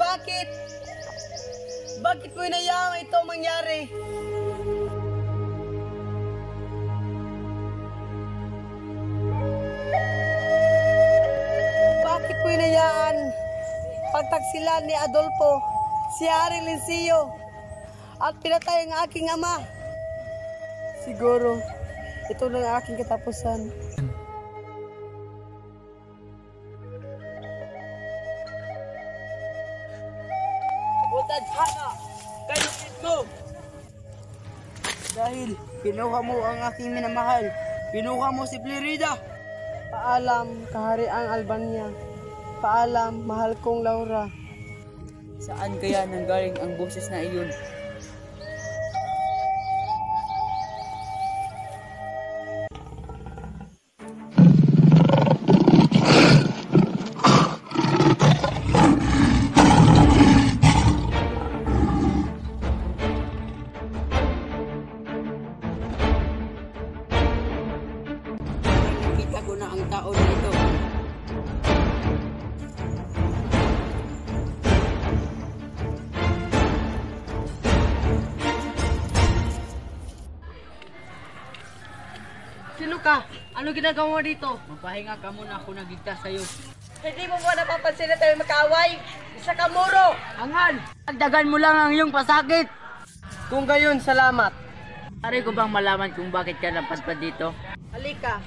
bakit? Bakit mo inayaan ito mangyari? Bakit mo inayaan pagtaksilan ni Adolfo, si Haring Lencillo, at pinatay ang aking ama? Siguro, ito na ang aking katapusan. Tadhana, kainin mo! Dahil kinuha mo ang aking minamahal, kinuha mo si Florida. Paalam, kahariang Albania. Paalam, mahal kong Laura. Saan kaya nanggaling ang boses na iyon? Ako na ang tao na ito. Sino ka? Ano ginagawa mo dito? Magpahinga ka muna, ako nagigtas sa'yo. Hindi mo ba napapansin na tayo magkaaway? Isa ka muro! Anghal! Dagdagan mo lang ang iyong pasakit! Kung gayon, salamat. Pare ko bang malaman kung bakit ka napadpad dito? Halika,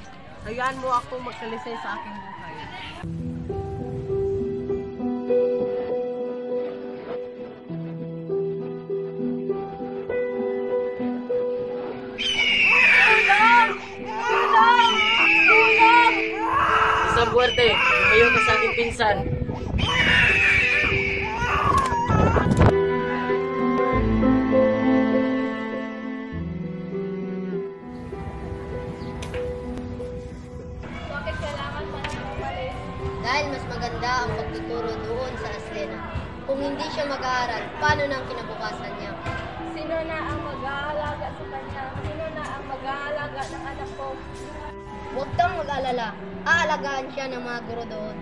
hayaan mo ako magsalisay sa aking buhay. Isang buwerte, kayo ka sa aking pinsan. Dahil mas maganda ang pagtuturo doon sa Aslena. Kung hindi siya mag-aaral, paano na ang kinabukasan niya? Sino na ang mag-aalaga sa kanya? Sino na ang mag-aalaga ng anak ko? Huwag kang mag-alala. Aalagaan siya ng mga guro doon.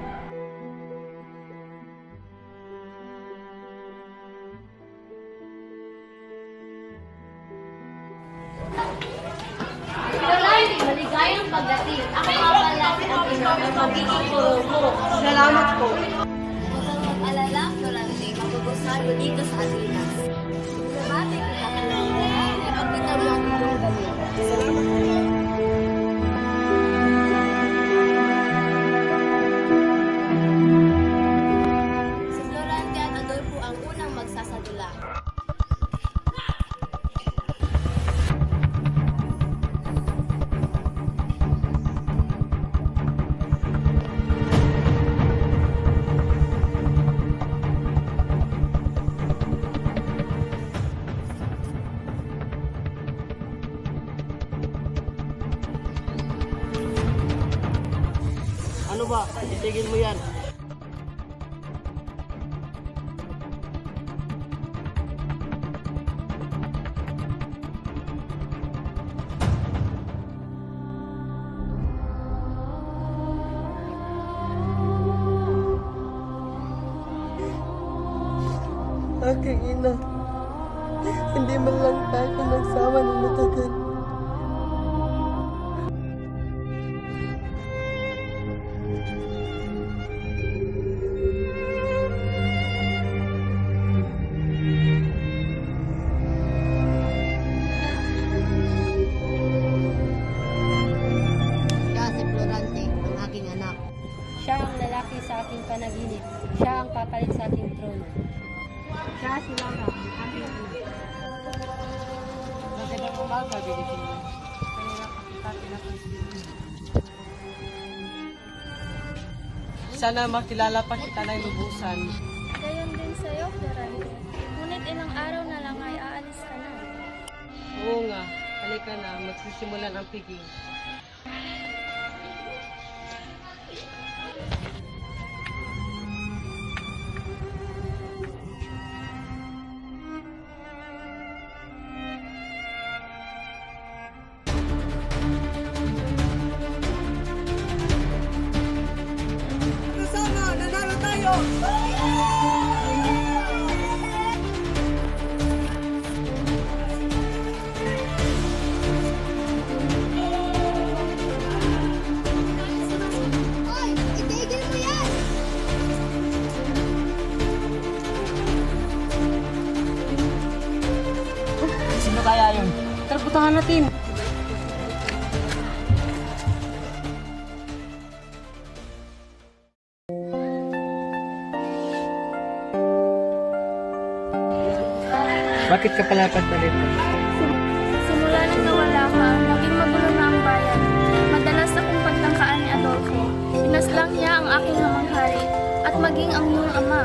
Maligayang pagdating. Ako nga pala ang magiging guro mo. Salamat po. Huwag kang mag-alala, Florante. Magugustuhan mo dito sa Atenas. Nabati ko ka lang. Ipagkita mo ang iyong galing. Salamat po. Si Florante at Adolfo ang unang magsasadula. Ano ba? Itigil mo yan. Aking ina, hindi man lang tayo nagsama ng matagal. Siya si Florante, ang aking anak. Siya ang lalaki sa aking panaginip. Siya ang papalit sa aking trono. Siya si Laura, ang aking anak. Magandang umaga, Binitin mo. Kanina pakitati na sana makilala pa kita ng lubusan. Gayon din sa'yo, Florante. Ngunit ilang araw na lang ay aalis ka na. Oo nga, halika na, magsisimulan ang piging. Sana, nanalo tayo! puntahan natin. Bakit ka pala dito? Simula nang nawala ka, naging magulo na ang bayan. Madalas akong pagtangkaan ni Adolfo. Pinaslang niya ang aking hamang hari at maging ang iyong ama.